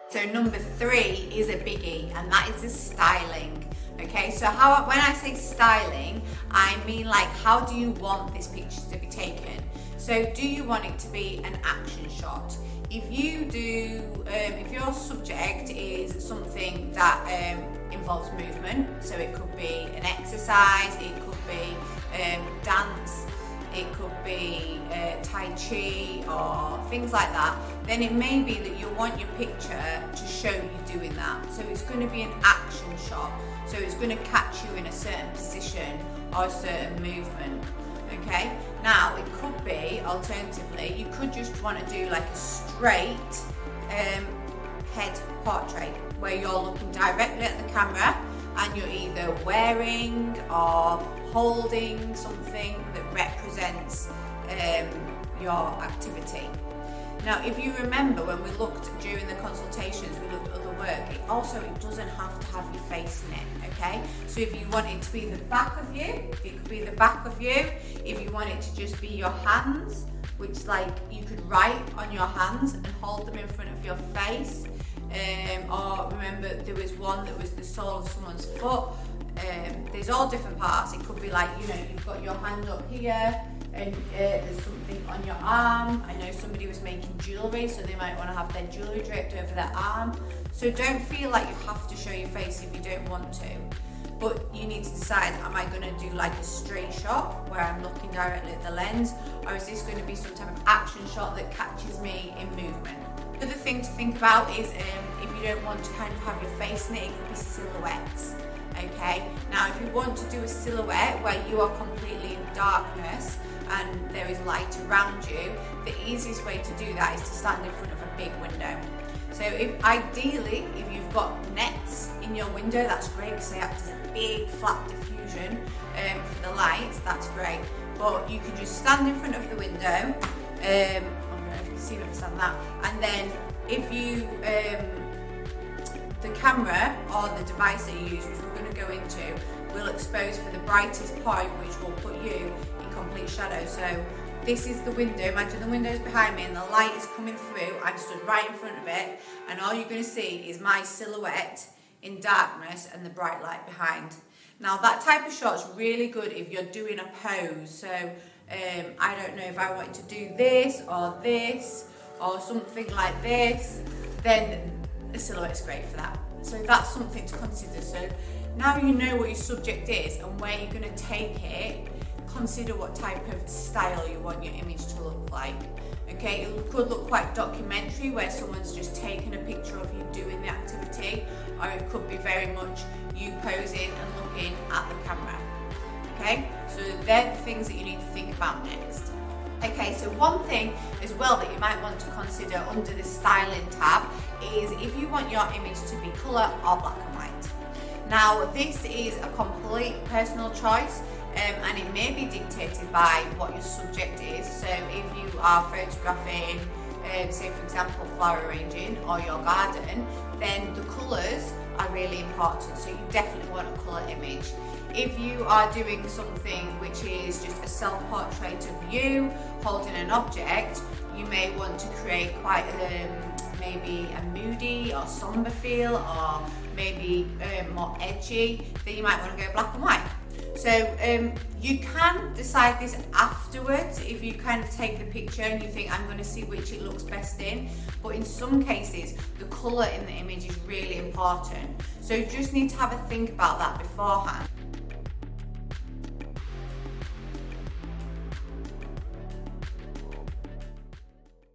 So number 3 is a biggie, and that is the styling. Okay, so when I say styling, I mean like, how do you want this picture to be taken? So do you want it to be an action shot? If your subject is something that involves movement, so it could be an exercise, it could be dance, it could be Tai Chi or things like that, then it may be that you want your picture to show you doing that. So it's going to be an action shot. So it's going to catch you in a certain position or a certain movement. Okay, now it could be, alternatively, you could just want to do like a straight head portrait where you're looking directly at the camera and you're either wearing or holding something that represents your activity. Now, if you remember when we looked during the consultations, we looked at other work, it doesn't have to have your face in it, okay? So if you want it to be the back of you, it could be the back of you. If you want it to just be your hands, which like you could write on your hands and hold them in front of your face. Or remember there was one that was the sole of someone's foot. There's all different parts. It could be like, you've got your hand up here and there's something on your arm. I know somebody was making jewellery, so they might want to have their jewellery draped over their arm. So don't feel like you have to show your face if you don't want to. But you need to decide, am I going to do like a straight shot where I'm looking directly at the lens, or is this going to be some type of action shot that catches me in movement? The other thing to think about is if you don't want to kind of have your face in it, it could be silhouettes. Okay, now if you want to do a silhouette where you are completely in darkness and there is light around you, the easiest way to do that is to stand in front of a big window. So ideally, if you've got nets in your window, that's great because they act as a big flat diffusion for the light, that's great. But you can just stand in front of the window, I don't know if you can see me understand that, and then if you, the camera or the device that you use, which we're going to go into, will expose for the brightest point, which will put you in complete shadow. So this is the window, imagine the window's behind me and the light is coming through, I'm stood right in front of it, and all you're going to see is my silhouette in darkness and the bright light behind. Now that type of shot's really good if you're doing a pose, so I don't know if I want to do this or something like this, then a silhouette's great for that. So that's something to consider. So now you know what your subject is and where you're going to take it, consider what type of style you want your image to look like. Okay, it could look quite documentary where someone's just taken a picture of you doing the activity, or it could be very much you posing and looking at the camera. Okay, so they're the things that you need to think about next. Okay, so one thing as well that you might want to consider under the styling tab is if you want your image to be colour or black and white. Now this is a complete personal choice, and it may be dictated by what your subject is. So if you are photographing, say for example flower arranging or your garden, then the colours are really important, so you definitely want a colour image. If you are doing something which is just a self-portrait of you holding an object, you may want to create quite maybe a moody or somber feel, or maybe more edgy, then you might want to go black and white. So you can decide this afterwards if you kind of take the picture and you think, I'm going to see which it looks best in. But in some cases, the colour in the image is really important. So you just need to have a think about that beforehand.